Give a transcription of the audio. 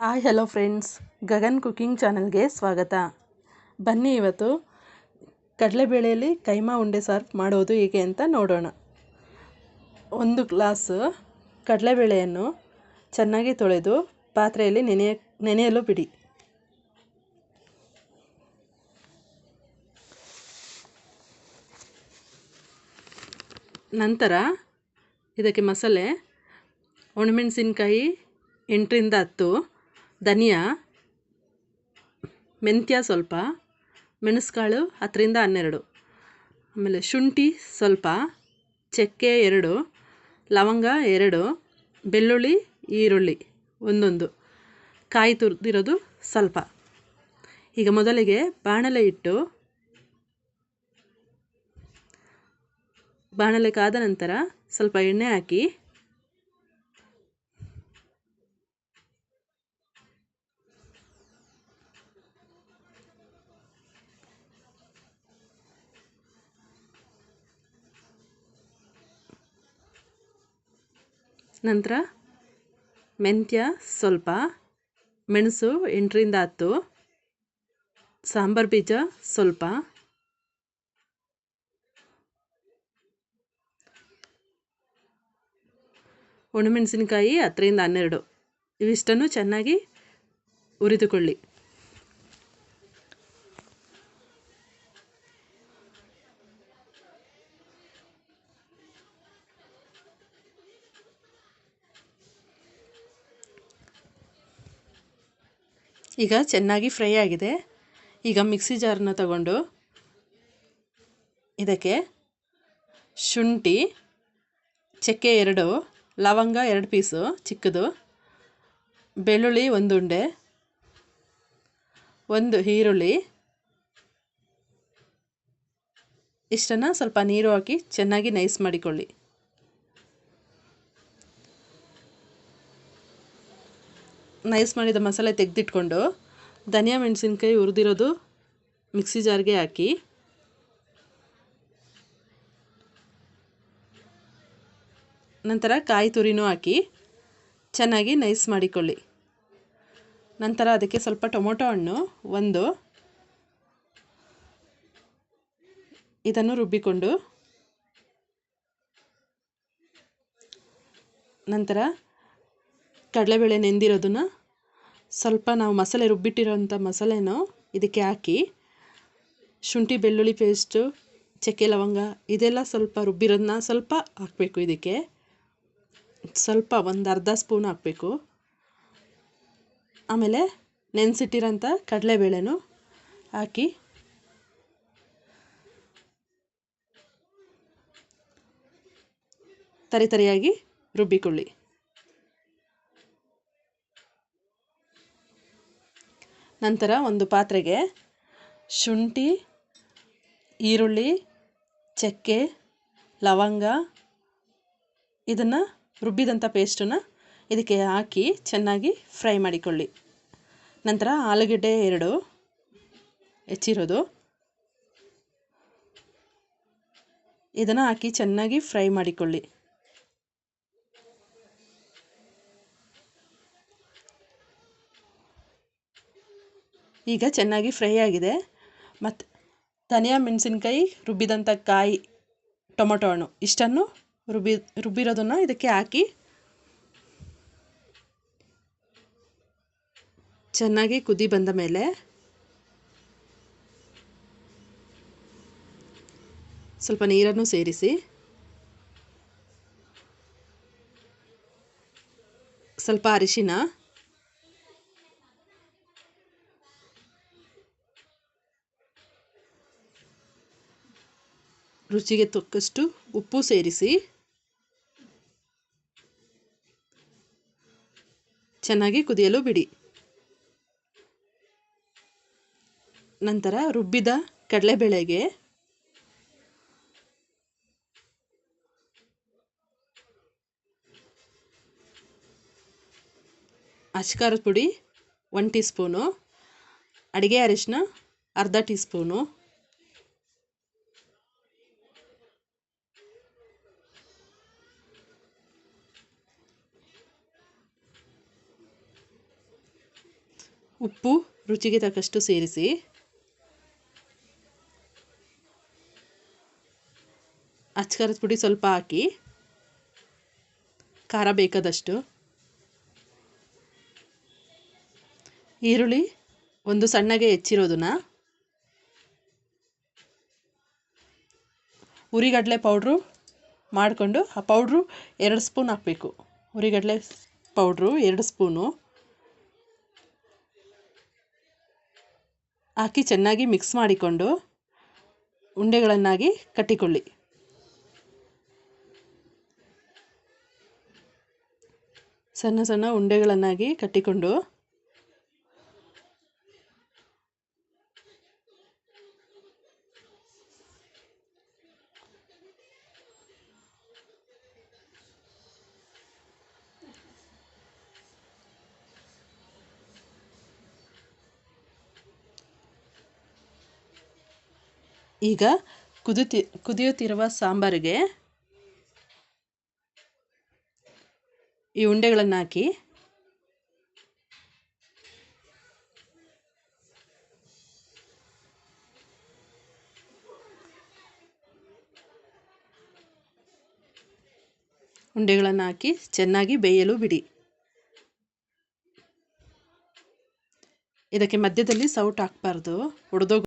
Hi hello friends, Gagan cooking ಚಾನಲ್ಗೆ ಸ್ವಾಗತ. ಬನ್ನಿ ಇವತ್ತು ಕಡಲೆಬೇಳೆಯಲ್ಲಿ ಕೈಮಾ ಉಂಡೆ ಸಾರು ಮಾಡೋದು ಹೇಗೆ ಅಂತ ನೋಡೋಣ. 1 ಗ್ಲಾಸ್ ಕಡಲೆಬೇಳೆಯನ್ನು ಚೆನ್ನಾಗಿ ತೊಳೆದು ಪಾತ್ರೆಯಲ್ಲಿ ನೆನೆಯಲು ಬಿಡಿ. ನಂತರ ಇದಕ್ಕೆ ಮಸಾಲೆ: ಒಣಮೆಣಸಿನ್ಕಾಯಿ 8ರಿಂದ 10, ಧನಿಯಾ, ಮೆಂತ್ಯ ಸ್ವಲ್ಪ, ಮೆಣಸುಕಾಳು 10ರಿಂದ 12, ಆಮೇಲೆ ಶುಂಠಿ ಸ್ವಲ್ಪ, ಚಕ್ಕೆ 2, ಲವಂಗ 2, ಬೆಳ್ಳುಳ್ಳಿ, ಈರುಳ್ಳಿ ಒಂದೊಂದು, ಕಾಯಿ ತುರಿದಿರೋದು ಸ್ವಲ್ಪ. ಈಗ ಮೊದಲಿಗೆ ಬಾಣಲೆ ಇಟ್ಟು ಬಾಣಲೆ ಕಾದ ನಂತರ ಸ್ವಲ್ಪ ಎಣ್ಣೆ ಹಾಕಿ ನಂತರ ಮೆಂತ್ಯ ಸ್ವಲ್ಪ, ಮೆಣಸು 8ರಿಂದ 10, ಸಾಂಬಾರು ಬೀಜ ಸ್ವಲ್ಪ, ಒಣಮೆಣಸಿನಕಾಯಿ 10ರಿಂದ 12 ಇವಿಷ್ಟನ್ನು ಚೆನ್ನಾಗಿ ಹುರಿದುಕೊಳ್ಳಿ. ಈಗ ಚೆನ್ನಾಗಿ ಫ್ರೈ ಆಗಿದೆ. ಈಗ ಮಿಕ್ಸಿ ಜಾರನ್ನ ತಗೊಂಡು ಇದಕ್ಕೆ ಶುಂಠಿ, ಚಕ್ಕೆ 2, ಲವಂಗ 2 ಪೀಸು ಚಿಕ್ಕದು, ಬೆಳ್ಳುಳ್ಳಿ 1 ಉಂಡೆ, 1 ಈರುಳ್ಳಿ ಇಷ್ಟನ್ನು ಸ್ವಲ್ಪ ನೀರು ಹಾಕಿ ಚೆನ್ನಾಗಿ ನೈಸ್ ಮಾಡಿಕೊಳ್ಳಿ. ನೈಸ್ ಮಾಡಿದ ಮಸಾಲೆ ತೆಗೆದಿಟ್ಕೊಂಡು ಧನಿಯಾ ಮೆಣಸಿನ್ಕಾಯಿ ಹುರಿದಿರೋದು ಮಿಕ್ಸಿ ಜಾರ್ಗೆ ಹಾಕಿ ನಂತರ ಕಾಯಿ ತುರಿನೂ ಹಾಕಿ ಚೆನ್ನಾಗಿ ನೈಸ್ ಮಾಡಿಕೊಳ್ಳಿ. ನಂತರ ಅದಕ್ಕೆ ಸ್ವಲ್ಪ ಟೊಮೊಟೊ ಹಣ್ಣು 1 ಇದನ್ನು ರುಬ್ಬಿಕೊಂಡು ನಂತರ ಕಡಲೆಬೇಳೆ ನೆಂದಿರೋದನ್ನು ಸ್ವಲ್ಪ ನಾವು ಮಸಾಲೆ ರುಬ್ಬಿಟ್ಟಿರೋಂಥ ಮಸಾಲೆನೂ ಇದಕ್ಕೆ ಹಾಕಿ ಶುಂಠಿ ಬೆಳ್ಳುಳ್ಳಿ ಪೇಸ್ಟು, ಚಕ್ಕೆ ಲವಂಗ ಇದೆಲ್ಲ ಸ್ವಲ್ಪ ರುಬ್ಬಿರೋದನ್ನ ಸ್ವಲ್ಪ ಹಾಕಬೇಕು. ಇದಕ್ಕೆ ಸ್ವಲ್ಪ ಒಂದು ಅರ್ಧ ಸ್ಪೂನ್ ಹಾಕಬೇಕು. ಆಮೇಲೆ ನೆನೆಸಿಟ್ಟಿರೋಂಥ ಕಡಲೆಬೇಳೆನೂ ಹಾಕಿ ತರಿಯಾಗಿ ರುಬ್ಬಿಕೊಳ್ಳಿ. ನಂತರ ಒಂದು ಪಾತ್ರೆಗೆ ಶುಂಠಿ, ಈರುಳ್ಳಿ, ಚಕ್ಕೆ, ಲವಂಗ ಇದನ್ನು ರುಬ್ಬಿದಂಥ ಪೇಸ್ಟನ್ನು ಇದಕ್ಕೆ ಹಾಕಿ ಚೆನ್ನಾಗಿ ಫ್ರೈ ಮಾಡಿಕೊಳ್ಳಿ. ನಂತರ ಆಲೂಗಡ್ಡೆ 2 ಹೆಚ್ಚಿರೋದು ಇದನ್ನು ಹಾಕಿ ಚೆನ್ನಾಗಿ ಫ್ರೈ ಮಾಡಿಕೊಳ್ಳಿ. ಈಗ ಚೆನ್ನಾಗಿ ಫ್ರೈ ಆಗಿದೆ. ಮತ್ತು ಧನಿಯಾ ಮೆಣಸಿನ್ಕಾಯಿ ರುಬ್ಬಿದಂಥ ಕಾಯಿ, ಟೊಮೊಟೊ ಹಣ್ಣು ಇಷ್ಟನ್ನು ರುಬ್ಬಿರೋದನ್ನು ಇದಕ್ಕೆ ಹಾಕಿ ಚೆನ್ನಾಗಿ ಕುದಿ ಬಂದ ಮೇಲೆ ಸ್ವಲ್ಪ ನೀರನ್ನು ಸೇರಿಸಿ ಸ್ವಲ್ಪ ಅರಿಶಿನ, ರುಚಿಗೆ ತಕ್ಕಷ್ಟು ಉಪ್ಪು ಸೇರಿಸಿ ಚೆನ್ನಾಗಿ ಕುದಿಯಲು ಬಿಡಿ. ನಂತರ ರುಬ್ಬಿದ ಕಡಲೆಬೇಳೆಗೆ ಅಚ್ಕಾರದ ಪುಡಿ 1 ಟೀ ಸ್ಪೂನು, ಅಡುಗೆ ಅರಿಶಿನ ಅರ್ಧ ಟೀ ಸ್ಪೂನು, ಉಪ್ಪು ರುಚಿಗೆ ತಕ್ಕಷ್ಟು ಸೇರಿಸಿ ಅಚ್ಕಾರದ ಪುಡಿ ಸ್ವಲ್ಪ ಹಾಕಿ ಖಾರ ಬೇಕಾದಷ್ಟು ಈರುಳ್ಳಿ ಒಂದು ಸಣ್ಣಗೆ ಹೆಚ್ಚಿರೋದನ್ನ ಹುರಿಗಡಲೆ ಪೌಡ್ರು ಮಾಡಿಕೊಂಡು ಆ ಪೌಡ್ರು 2 ಸ್ಪೂನ್ ಹಾಕಬೇಕು. ಹುರಿಗಡಲೆ ಪೌಡ್ರು 2 ಸ್ಪೂನು ಹಾಕಿ ಚೆನ್ನಾಗಿ ಮಿಕ್ಸ್ ಮಾಡಿಕೊಂಡು ಉಂಡೆಗಳನ್ನಾಗಿ ಕಟ್ಟಿಕೊಳ್ಳಿ. ಸಣ್ಣ ಸಣ್ಣ ಉಂಡೆಗಳನ್ನಾಗಿ ಕಟ್ಟಿಕೊಂಡು ಈಗ ಕುದಿಯುತ್ತಿರುವ ಸಾಂಬಾರಿಗೆ ಈ ಉಂಡೆಗಳನ್ನು ಹಾಕಿ ಚೆನ್ನಾಗಿ ಬೇಯಲು ಬಿಡಿ. ಇದಕ್ಕೆ ಮಧ್ಯದಲ್ಲಿ ಸೌಟ್ ಹಾಕಬಾರ್ದು, ಒಡೆದೋಗುತ್ತೆ.